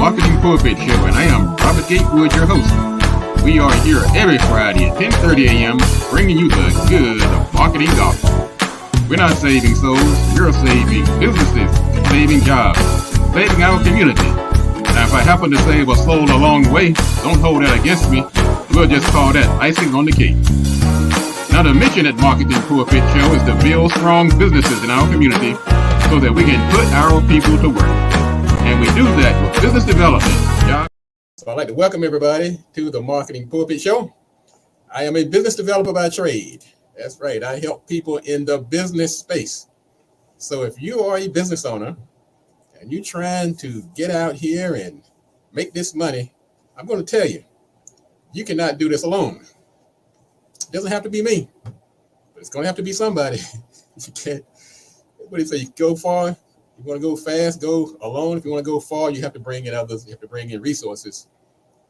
Marketing Pulpit Show, and I am Robert Gatewood, your host. We are here every Friday at 10:30 a.m. bringing you the good of marketing gospel. We're not saving souls, we're saving businesses, saving jobs, saving our community. Now, if I happen to save a soul along the way, don't hold that against me. We'll just call that icing on the cake. Now, the mission at Marketing Pulpit Show is to build strong businesses in our community so that we can put our people to work. And we do that with business development. So I'd like to welcome everybody to the Marketing Pulpit Show. I am a business developer by trade. That's right. I help people in the business space. So if you are a business owner and you're trying to get out here and make this money, I'm going to tell you, you cannot do this alone. It doesn't have to be me, but it's going to have to be somebody. You can't. What do you say? You go far. You want to go fast, go alone. If you want to go far, you have to bring in others. You have to bring in resources,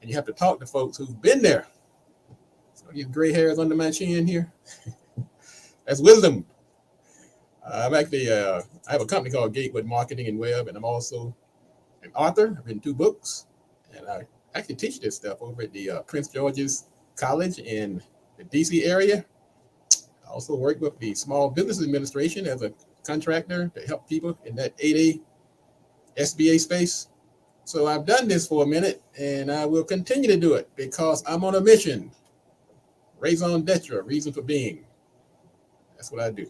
and you have to talk to folks who've been there. So these gray hairs under my chin here, that's wisdom. I'm actually, I have a company called Gatewood Marketing and Web, and I'm also an author. I've written 2 books, and I actually teach this stuff over at the Prince George's College in the DC area. I also work with the Small Business Administration as a contractor to help people in that 8A SBA space. So I've done this for a minute, and I will continue to do it because I'm on a mission. Raison d'etre, reason for being. That's what I do.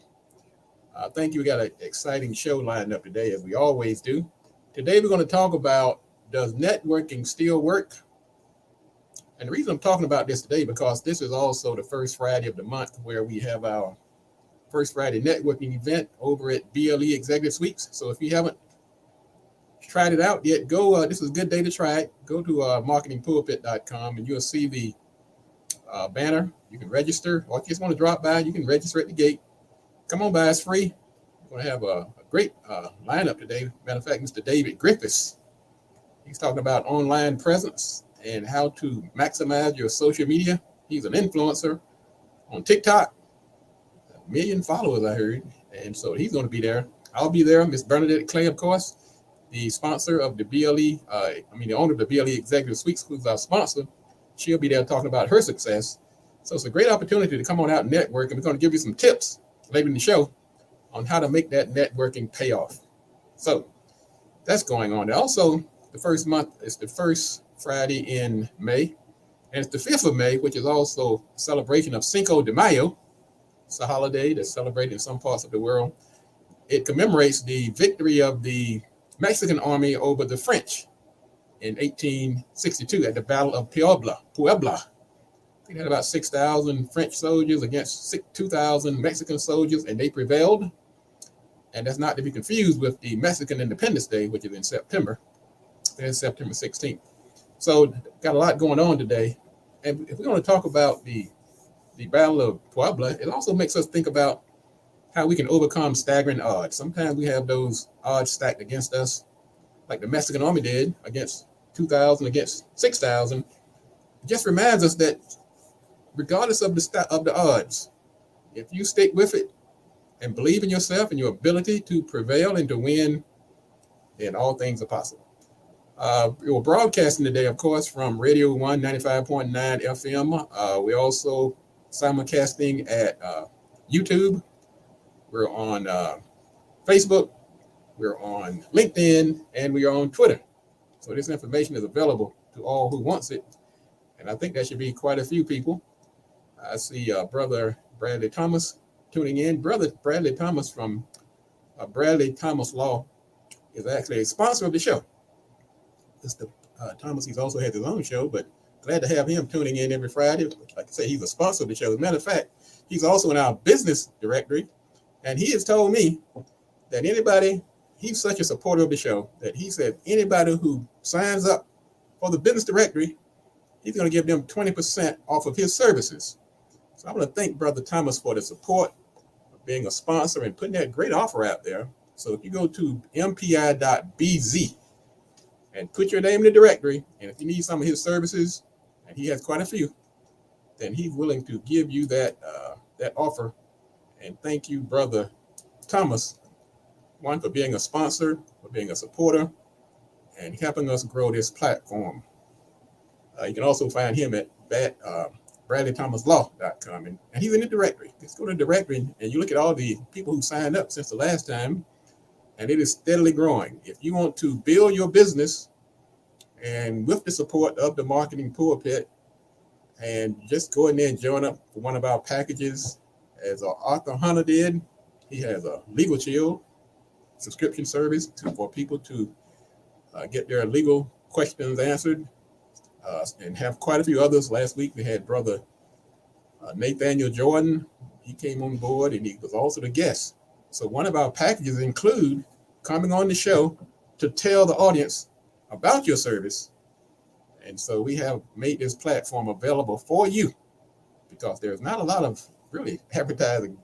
Thank you. We got an exciting show lined up today, as we always do. Today we're going to talk about, does networking still work? And the reason I'm talking about this today, because this is also the first Friday of the month where we have our First Friday networking event over at BLE Executive Suites. So if you haven't tried it out yet, go. This is a good day to try it. Go to marketingpulpit.com and you'll see the banner. You can register, or if you just want to drop by, you can register at the gate. Come on by, it's free. We're going to have a great lineup today. Matter of fact, Mr. David Griffiths, he's talking about online presence and how to maximize your social media. He's an influencer on TikTok. 1 million followers, I heard, and so he's going to be there. I'll be there. Miss Bernadette Clay, of course, the sponsor of the BLE, the owner of the BLE Executive Suites, who's our sponsor. She'll be there talking about her success. So it's a great opportunity to come on out and network, and we're going to give you some tips later in the show on how to make that networking pay off. So that's going on. Also, the first month is the first Friday in May, and it's the 5th of May, which is also a celebration of Cinco de Mayo. It's a holiday that's celebrated in some parts of the world. It commemorates the victory of the Mexican army over the French in 1862 at the Battle of Puebla. They had about 6,000 French soldiers against 2,000 Mexican soldiers, and they prevailed. And that's not to be confused with the Mexican Independence Day, which is in September. It's September 16th. So got a lot going on today. And if we're going to talk about the Battle of Puebla, it also makes us think about how we can overcome staggering odds. Sometimes we have those odds stacked against us, like the Mexican army did against 2,000 against 6,000. It just reminds us that regardless of the odds, if you stick with it and believe in yourself and your ability to prevail and to win, then all things are possible. We're broadcasting today, of course, from Radio 1 95.9 FM. We also simulcasting at YouTube. We're on Facebook. We're on LinkedIn, and we are on Twitter. So this information is available to all who wants it, and I think that should be quite a few people. I see Brother Bradley Thomas tuning in. Brother Bradley Thomas from Bradley Thomas Law is actually a sponsor of the show. Mr. Thomas, he's also has his own show, but glad to have him tuning in every Friday. Like I say, he's a sponsor of the show. As a matter of fact, he's also in our business directory, and he has told me that he's such a supporter of the show that he said anybody who signs up for the business directory, he's going to give them 20% off of his services. So I want to thank Brother Thomas for the support of being a sponsor and putting that great offer out there. So if you go to mpi.bz and put your name in the directory, and if you need some of his services, and he has quite a few, then he's willing to give you that offer. And thank you, Brother Thomas, one, for being a sponsor, for being a supporter, and helping us grow this platform. You can also find him at BradleyThomasLaw.com, and he's in the directory. Just go to the directory and you look at all the people who signed up since the last time, and it is steadily growing. If you want to build your business and with the support of the Marketing Pulpit, and just go in there and join up for one of our packages, as Arthur Hunter did. He has a Legal Shield subscription service for people to get their legal questions answered, and have quite a few others. Last week we had Brother Nathaniel Jordan. He came on board and he was also the guest. So one of our packages include coming on the show to tell the audience about your service. And so we have made this platform available for you because there's not a lot of really advertising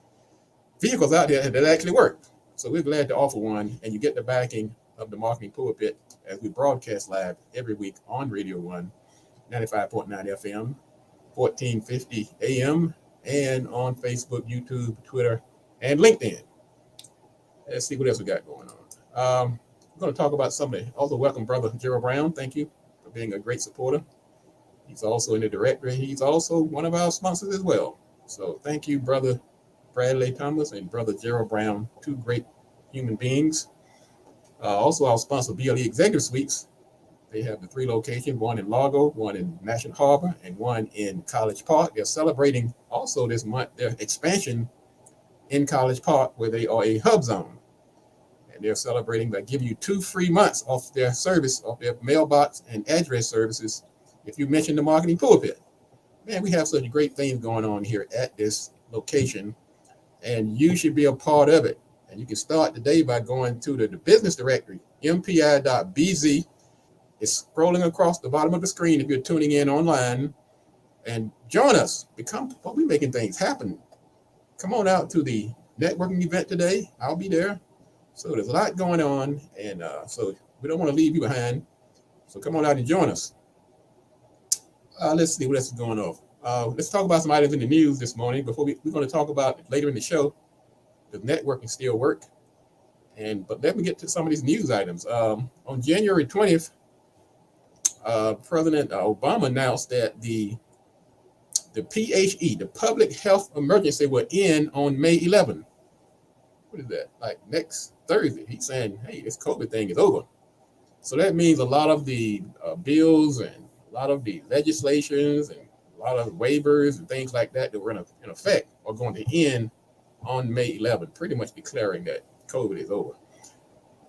vehicles out there that actually work. So we're glad to offer one, and you get the backing of the Marketing Pulpit as we broadcast live every week on Radio 1, 95.9 FM, 1450 AM, and on Facebook, YouTube, Twitter, and LinkedIn. Let's see what else we got going on. We're going to talk about somebody. Also, welcome Brother Gerald Brown. Thank you for being a great supporter. He's also in the directory. He's also one of our sponsors as well. So thank you, Brother Bradley Thomas and Brother Gerald Brown, two great human beings. Also, our sponsor, BLE Executive Suites. They have the 3 locations, one in Largo, one in National Harbor, and one in College Park. They're celebrating also this month their expansion in College Park, where they are a hub zone. And they're celebrating by giving you 2 free months off their service, off their mailbox and address services, if you mention the Marketing Pulpit. Man, we have such great things going on here at this location, and you should be a part of it. And you can start today by going to the business directory, mpi.bz. It's scrolling across the bottom of the screen if you're tuning in online, and join us. We're making things happen. Come on out to the networking event today. I'll be there. So there's a lot going on, and so we don't want to leave you behind. So come on out and join us. Let's see what else is going on. Let's talk about some items in the news this morning. Before we're going to talk about later in the show, does networking still work? But let me get to some of these news items. On January 20th, President Obama announced that the PHE, the public health emergency, will end on May 11th. What is that? Like next Thursday. He's saying, hey, this COVID thing is over. So that means a lot of the bills and a lot of the legislations and a lot of waivers and things like that were in effect are going to end on May 11th, pretty much declaring that COVID is over.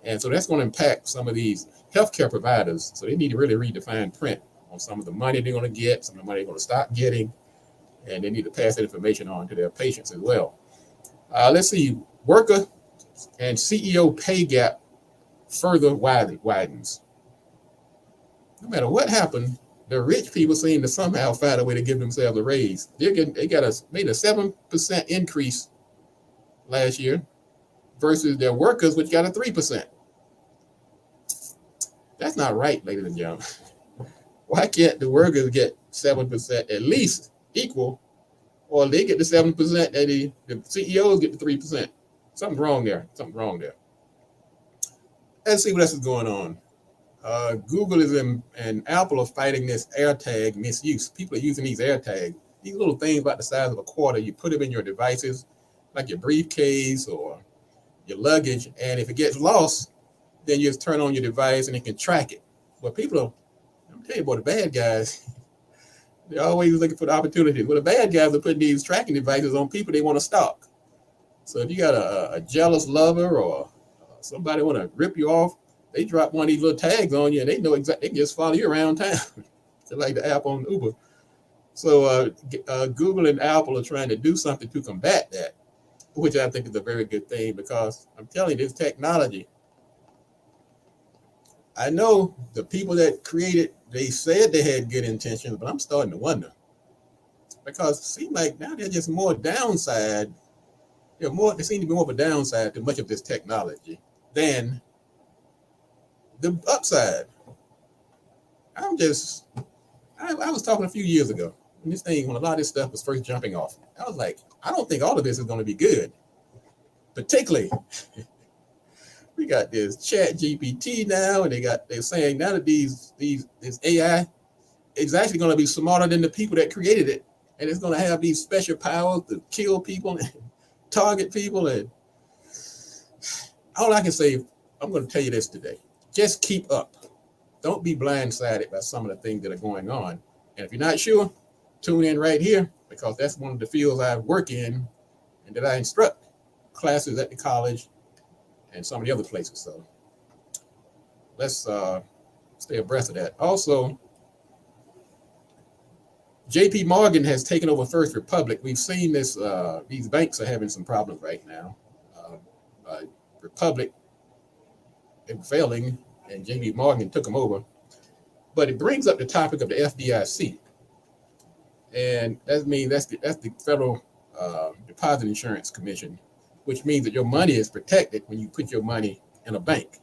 And so that's going to impact some of these healthcare providers. So they need to really read the fine print on some of the money they're going to get, some of the money they're going to stop getting, and they need to pass that information on to their patients as well. Let's see, worker and CEO pay gap further widens. No matter what happened, the rich people seem to somehow find a way to give themselves a raise. They made a 7% increase last year versus their workers, which got a 3%. That's not right, ladies and gentlemen. Why can't the workers get 7% at least equal, or they get the 7% and the CEOs get the 3%? Something's wrong there. Let's see what else is going on. Google and Apple are fighting this AirTag misuse. People are using these AirTags, these little things about the size of a quarter. You put them in your devices, like your briefcase or your luggage, and if it gets lost, then you just turn on your device and it can track it. But I'm telling you, boy, the bad guys, they're always looking for the opportunities. Well, the bad guys are putting these tracking devices on people they want to stalk. So if you got a jealous lover or somebody want to rip you off, they drop one of these little tags on you and they know exactly, they can just follow you around town. Just like the app on Uber. So Google and Apple are trying to do something to combat that, which I think is a very good thing, because I'm telling you, this technology, I know the people that created, they said they had good intentions, but I'm starting to wonder, because it seems like now there's just more downside. There seems to be more of a downside to much of this technology than the upside. I was talking a few years ago when a lot of this stuff was first jumping off. I was like, I don't think all of this is going to be good, particularly We got this Chat GPT now, and they're saying now that this AI is actually going to be smarter than the people that created it, and it's going to have these special powers to kill people and target people. And all I can say, I'm going to tell you this today: just keep up. Don't be blindsided by some of the things that are going on. And if you're not sure, tune in right here, because that's one of the fields I work in and that I instruct classes at the college and some of the other places. So let's stay abreast of that. Also, JP Morgan has taken over First Republic. We've seen this, these banks are having some problems right now. Republic is failing, and JP Morgan took them over. But it brings up the topic of the FDIC. And that means that's the Federal Deposit Insurance Commission, which means that your money is protected when you put your money in a bank.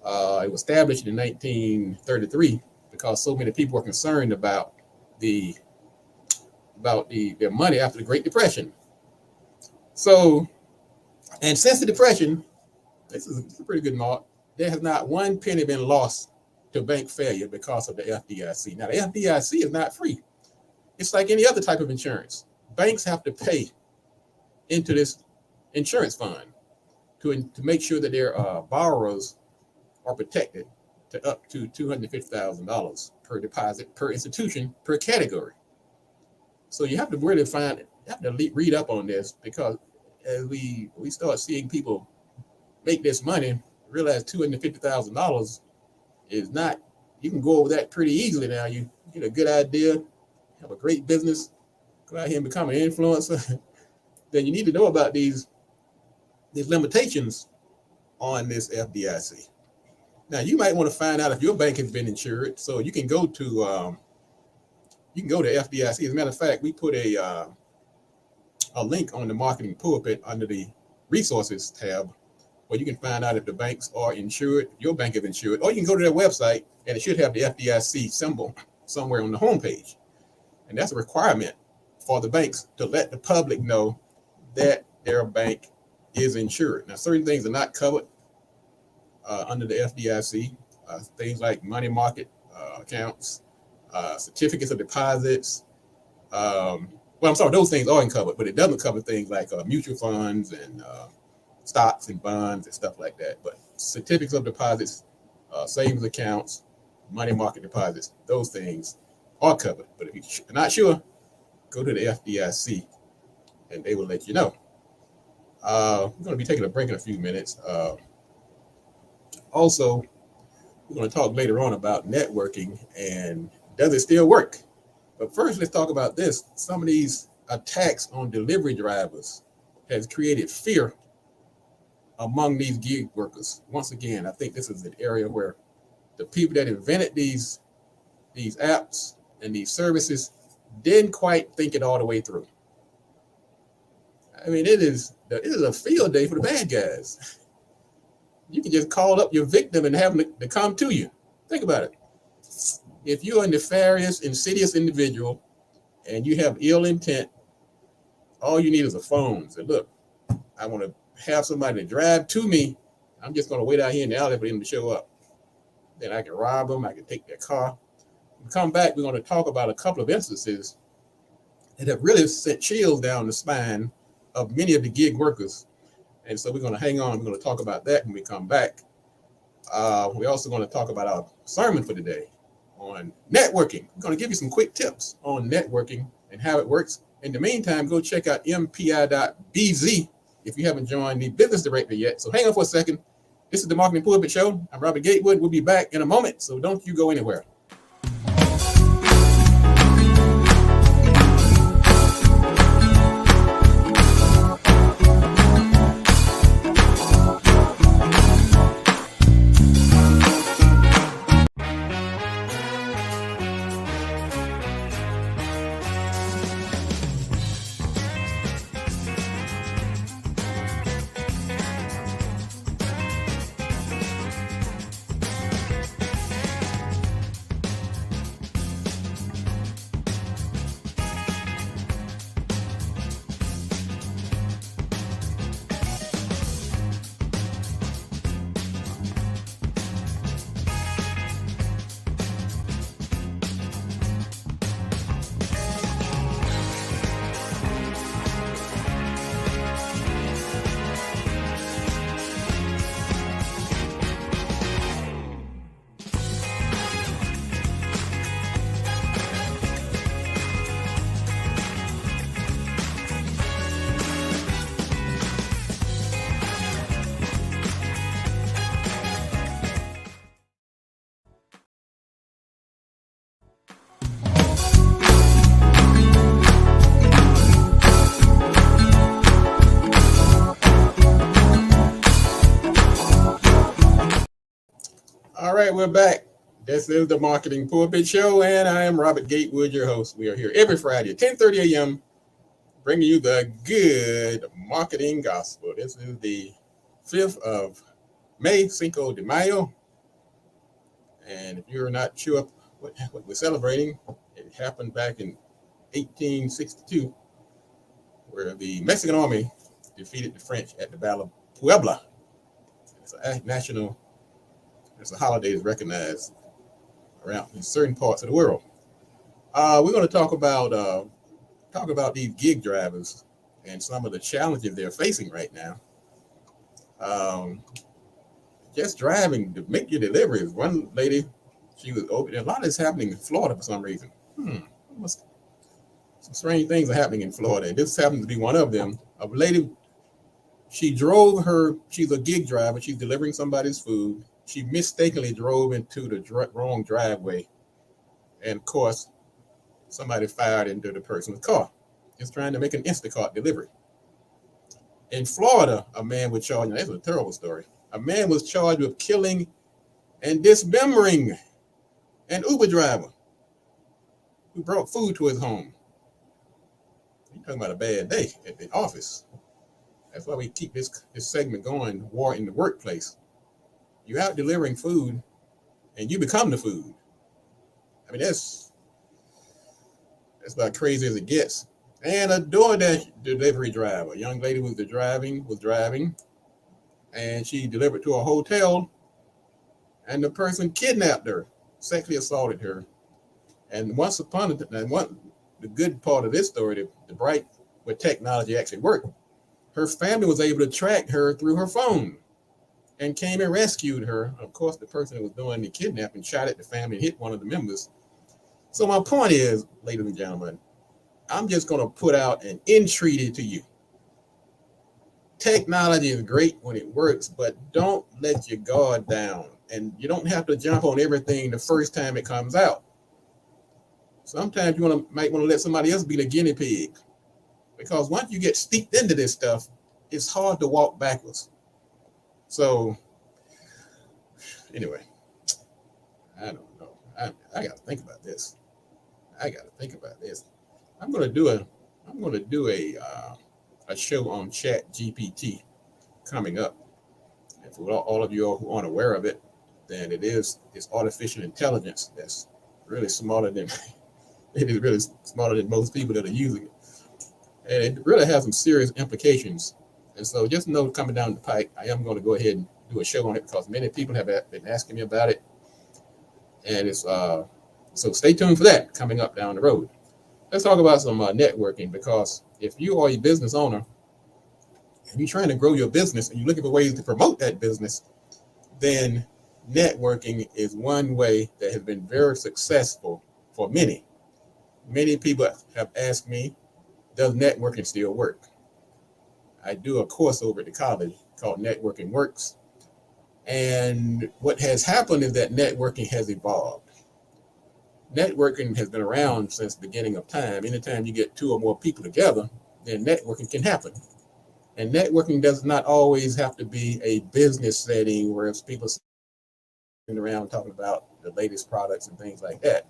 It was established in 1933 because so many people were concerned about their money after the Great Depression. So, and since the Depression, this is a pretty good mark, there has not one penny been lost to bank failure because of the FDIC. Now, the FDIC is not free. It's like any other type of insurance. Banks have to pay into this insurance fund to make sure that their borrowers are protected to up to $250,000 per deposit, per institution, per category. So you have to really read up on this, because as we start seeing people make this money, realize $250,000 is not, you can go over that pretty easily now. You get a good idea, have a great business, go out here and become an influencer, then you need to know about these limitations on this FDIC. Now, you might want to find out if your bank has been insured, so you can go to FDIC. As a matter of fact, we put a link on the Marketing Pulpit under the Resources tab, where you can find out if the banks are insured, your bank is insured, or you can go to their website and it should have the FDIC symbol somewhere on the homepage. And that's a requirement for the banks to let the public know that their bank is insured. Now, certain things are not covered under the FDIC, things like money market accounts, certificates of deposits. Those things are covered, but it doesn't cover things like mutual funds and stocks and bonds and stuff like that. But certificates of deposits, savings accounts, money market deposits, those things are covered. But if you're not sure, go to the FDIC and they will let you know. We're going to be taking a break in a few minutes. Also, we're going to talk later on about networking and does it still work? But first, let's talk about this. Some of these attacks on delivery drivers has created fear among these gig workers. Once again, I think this is an area where the people that invented these apps and these services didn't quite think it all the way through. I mean, it is a field day for the bad guys. You can just call up your victim and have them to come to you. Think about it. If you're a nefarious, insidious individual and you have ill intent, all you need is a phone. Say, look, I want to have somebody to drive to me. I'm just going to wait out here in the alley for them to show up. Then I can rob them. I can take their car. When we come back, we're going to talk about a couple of instances that have really sent chills down the spine of many of the gig workers. And so we're going to hang on. We're going to talk about that when we come back. We're also going to talk about our sermon for today on networking. We're going to give you some quick tips on networking and how it works. In the meantime, go check out mpi.bz if you haven't joined the business directory yet. So hang on for a second. This is the Marketing Pulpit Show. I'm Robert Gatewood. We'll be back in a moment, so don't you go anywhere. right, we're back. This is the Marketing Pulpit Show, and I am Robert Gatewood, your host. We are here every Friday at 10:30 a.m., bringing you the good marketing gospel. This is the 5th of May, Cinco de Mayo. And if you're not sure what we're celebrating, it happened back in 1862, where the Mexican army defeated the French at the Battle of Puebla. It's a national, it's a holiday that's recognized around in certain parts of the world. We're going to talk about these gig drivers and some of the challenges they're facing right now. Just driving to make your deliveries. One lady, she was open. A lot of this happening in Florida for some reason. Some strange things are happening in Florida, and this happens to be one of them. A lady, she's a gig driver. She's delivering somebody's food. She mistakenly drove into the wrong driveway. And of course, somebody fired into the person's car, just trying to make an Instacart delivery. In Florida, a man was charged, that's a terrible story. A man was charged with killing and dismembering an Uber driver who brought food to his home. You're talking about a bad day at the office. That's why we keep this segment going, War in the Workplace. You're out delivering food and you become the food. I mean, that's about crazy as it gets. And a DoorDash delivery driver, a young lady was driving, and she delivered to a hotel, and the person kidnapped her, sexually assaulted her. And once upon a time, the good part of this story, the bright where technology actually worked, her family was able to track her through her phone and came and rescued her. Of course, the person that was doing the kidnapping shot at the family and hit one of the members. So my point is, ladies and gentlemen, I'm just going to put out an entreaty to you. Technology is great when it works, but don't let your guard down. And you don't have to jump on everything the first time it comes out. Sometimes you might want to let somebody else be the guinea pig. Because once you get steeped into this stuff, it's hard to walk backwards. So, anyway, I don't know. I got to think about this. I'm going to do a show on ChatGPT coming up. And for all of you all who aren't aware of it, then it's artificial intelligence that's really smarter than most people that are using it. And it really has some serious implications. And so just know coming down the pike, I am going to go ahead and do a show on it because many people have been asking me about it. And it's so stay tuned for that coming up down the road. Let's talk about some networking, because if you are a business owner and you're trying to grow your business and you're looking for ways to promote that business, then networking is one way that has been very successful for many. Many people have asked me, does networking still work? I do a course over at the college called Networking Works. And what has happened is that networking has evolved. Networking has been around since the beginning of time. Anytime you get two or more people together, then networking can happen. And networking does not always have to be a business setting where people sitting around talking about the latest products and things like that.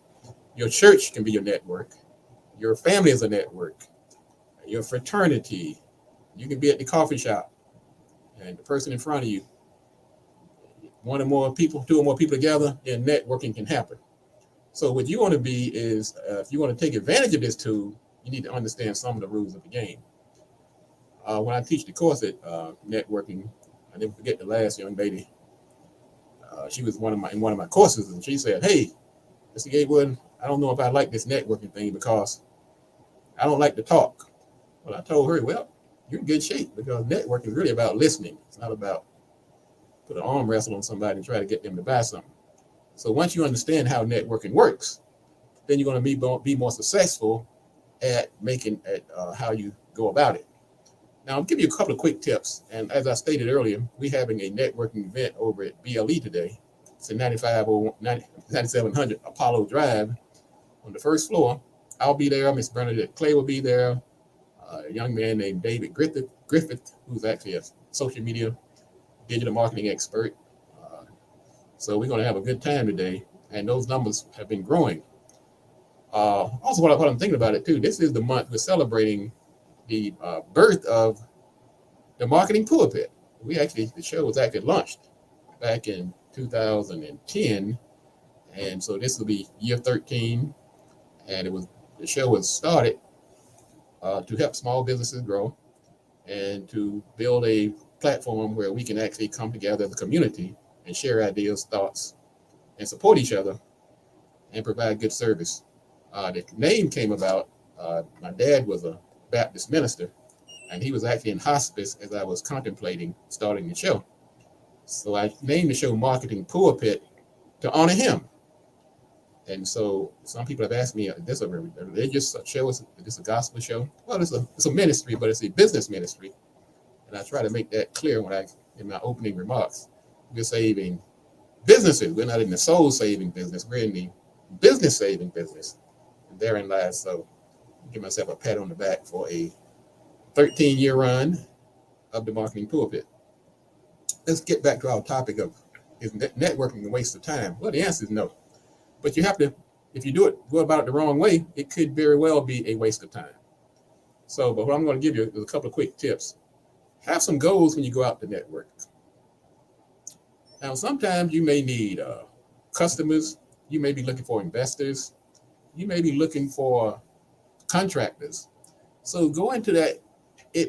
Your church can be your network. Your family is a network. Your fraternity. You can be at the coffee shop and the person in front of you, two or more people together, then networking can happen. So what you want to be is, if you want to take advantage of this tool, you need to understand some of the rules of the game. When I teach the course at networking, I never forget the last young lady. She was in one of my courses, and she said, "Hey, Mr. Gatewood, I don't know if I like this networking thing because I don't like to talk." Well, I told her, well, you're in good shape, because networking is really about listening. It's not about put an arm wrestle on somebody and try to get them to buy something. So once you understand how networking works, then you're going to be more successful at how you go about it. Now, I'll give you a couple of quick tips. And as I stated earlier, we're having a networking event over at BLE today. It's at 9700 Apollo Drive on the first floor. I'll be there. Miss Bernadette Clay will be there. A young man named David Griffith, who's actually a social media digital marketing expert. So we're going to have a good time today, and those numbers have been growing. Also, what I'm thinking about it too, this is the month we're celebrating the birth of the marketing pulpit. The show was actually launched back in 2010, and so this will be year 13. And the show was started to help small businesses grow and to build a platform where we can actually come together as a community and share ideas, thoughts, and support each other and provide good service. The name came about. My dad was a Baptist minister, and he was actually in hospice as I was contemplating starting the show. So I named the show Marketing Pulpit to honor him. And so some people have asked me, is this a religious show? Is this a gospel show? Well, it's a ministry, but it's a business ministry. And I try to make that clear in my opening remarks. We're saving businesses. We're not in the soul saving business. We're in the business saving business. And therein lies. So I give myself a pat on the back for a 13-year run of the Marketing Pulpit. Let's get back to our topic of, is networking a waste of time? Well, the answer is no. But you have to, if you go about it the wrong way, it could very well be a waste of time. So, but what I'm going to give you is a couple of quick tips. Have some goals when you go out to network. Now, sometimes you may need customers. You may be looking for investors. You may be looking for contractors. So go into that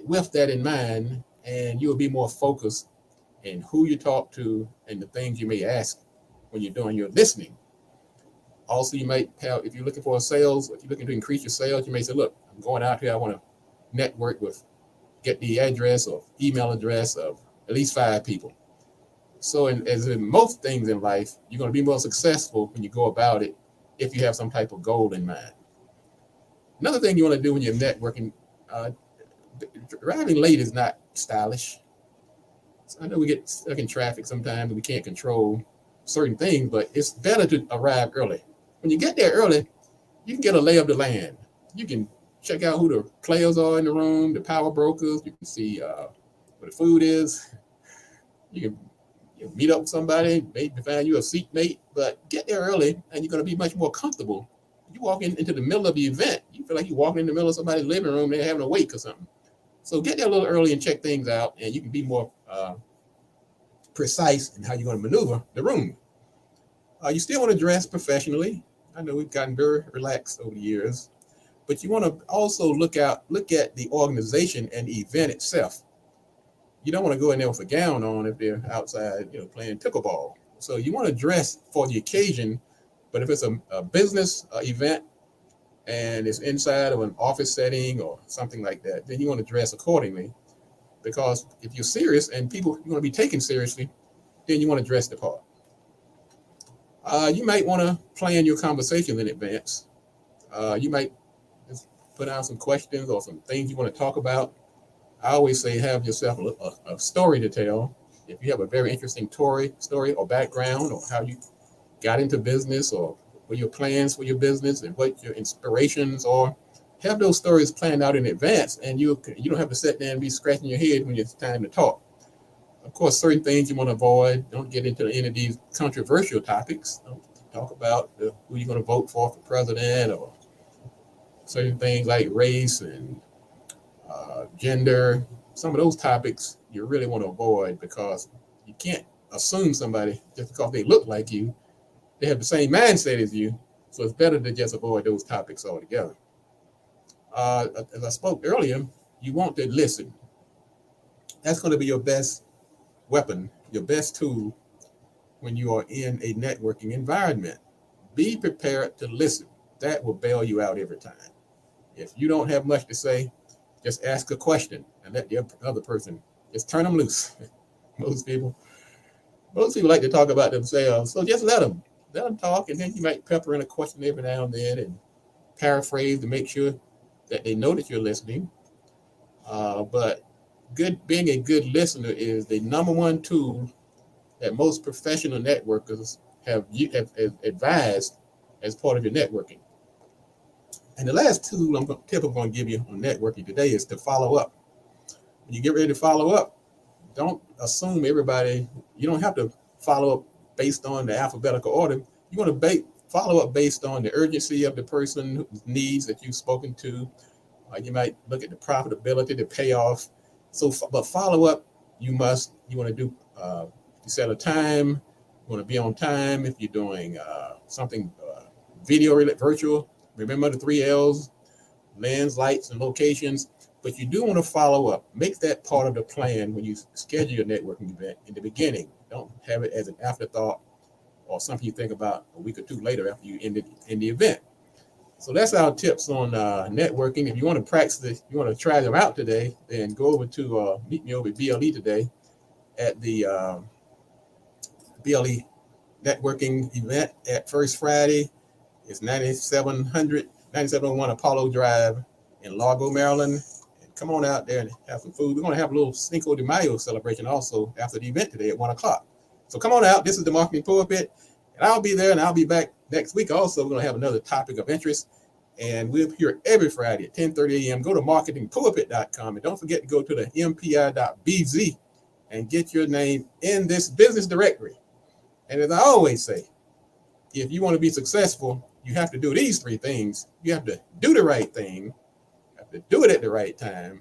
with that in mind, and you'll be more focused in who you talk to and the things you may ask when you're doing your listening. Also, you might have, if you're looking for sales, if you're looking to increase your sales, you may say, look, I'm going out here. I want to network get the address or email address of at least 5 people. So as in most things in life, you're going to be more successful when you go about it if you have some type of goal in mind. Another thing you want to do when you're networking, driving late is not stylish. So I know we get stuck in traffic sometimes and we can't control certain things, but it's better to arrive early. When you get there early, you can get a lay of the land. You can check out who the players are in the room, the power brokers. You can see what the food is. You can meet up with somebody, maybe find you a seatmate, but get there early and you're going to be much more comfortable. You walk into the middle of the event, you feel like you're walking in the middle of somebody's living room, they're having a wake or something. So get there a little early and check things out, and you can be more precise in how you're going to maneuver the room. You still want to dress professionally. I know we've gotten very relaxed over the years, but you want to also look at the organization and the event itself. You don't want to go in there with a gown on if they're outside, playing pickleball. So you want to dress for the occasion, but if it's a business event and it's inside of an office setting or something like that, then you want to dress accordingly. Because if you're serious and people you want to be taken seriously, then you want to dress the part. You might want to plan your conversations in advance. You might just put out some questions or some things you want to talk about. I always say have yourself a story to tell. If you have a very interesting story or background, or how you got into business, or what your plans for your business and what your inspirations are, have those stories planned out in advance, and you don't have to sit there and be scratching your head when it's time to talk. Of course, certain things you want to avoid. Don't get into any of these controversial topics. Don't talk about who you're going to vote for president, or certain things like race and gender. Some of those topics you really want to avoid, because you can't assume somebody just because they look like you, they have the same mindset as you. So it's better to just avoid those topics altogether. As I spoke earlier, you want to listen. That's going to be your best weapon, your best tool when you are in a networking environment. Be prepared to listen. That will bail you out every time. If you don't have much to say, just ask a question and let the other person, just turn them loose. Most people like to talk about themselves, so just let them talk, and then you might pepper in a question every now and then and paraphrase to make sure that they know that you're listening. But being a good listener is the number one tool that most professional networkers have advised as part of your networking. And the last tip I'm going to give you on networking today is to follow up. When you get ready to follow up, don't assume everybody. You don't have to follow up based on the alphabetical order. You want to follow up based on the urgency of the person's needs that you've spoken to. You might look at the profitability, the payoff. So, but follow up, you want to do, you set a time, you want to be on time. If you're doing something video related, virtual, remember the 3 L's, lens, lights, and locations. But you do want to follow up. Make that part of the plan when you schedule your networking event in the beginning. Don't have it as an afterthought or something you think about a week or two later after you end the event. So that's our tips on networking. If you want to practice this, you want to try them out today, then go over to meet me over at BLE today at the BLE networking event at First Friday. It's 9701 Apollo Drive in Largo, Maryland. And come on out there and have some food. We're going to have a little Cinco de Mayo celebration also after the event today at 1 o'clock. So come on out. This is the Marketing Pulpit, and I'll be there, and I'll be back next week also. We're going to have another topic of interest, and we're here every Friday at 10:30 a.m. Go to marketingpulpit.com, and don't forget to go to the mpi.bz and get your name in this business directory. And as I always say, if you want to be successful, you have to do these 3 things. You have to do the right thing, you have to do it at the right time,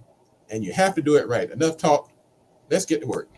and you have to do it right. Enough talk. Let's get to work.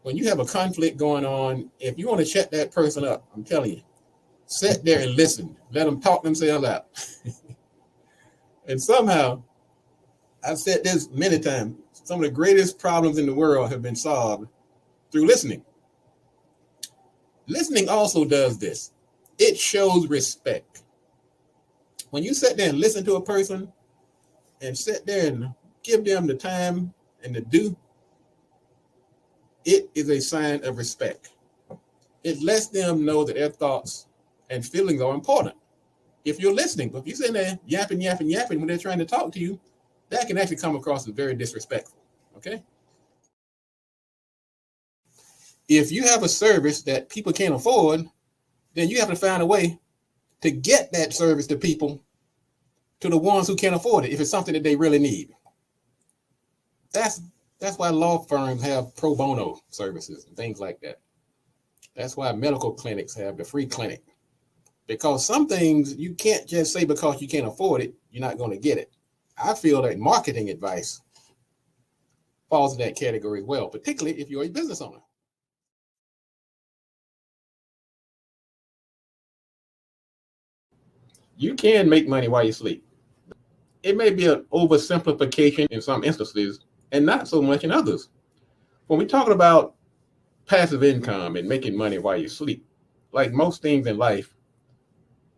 When you have a conflict going on, if you want to shut that person up, I'm telling you, sit there and listen. Let them talk themselves out. And somehow, I've said this many times, some of the greatest problems in the world have been solved through listening. Listening also does this. It shows respect. When you sit there and listen to a person and sit there and give them the time and the due, it is a sign of respect. It lets them know that their thoughts and feelings are important. If you're listening, but if you're sitting there yapping when they're trying to talk to you, that can actually come across as very disrespectful, okay? If you have a service that people can't afford, then you have to find a way to get that service to people, to the ones who can't afford it, if it's something that they really need. That's why law firms have pro bono services and things like that. That's why medical clinics have the free clinic. Because some things you can't just say because you can't afford it, you're not going to get it. I feel that marketing advice falls in that category as well, particularly if you're a business owner. You can make money while you sleep. It may be an oversimplification in some instances and not so much in others. When we're talking about passive income and making money while you sleep, like most things in life,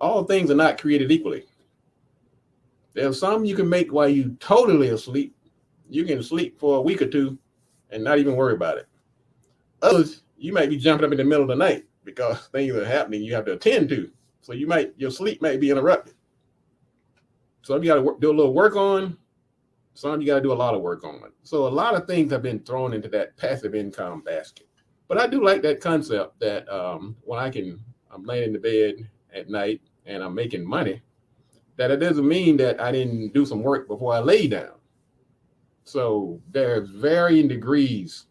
all things are not created equally. There's some you can make while you totally asleep. You can sleep for a week or two and not even worry about it. Others, you might be jumping up in the middle of the night because things are happening you have to attend to. So your sleep might be interrupted. Some you got to do a little work on. Some you got to do a lot of work on. So a lot of things have been thrown into that passive income basket. But I do like that concept that when I'm laying in the bed at night and I'm making money, that it doesn't mean that I didn't do some work before I lay down. So there's varying degrees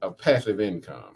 of passive income.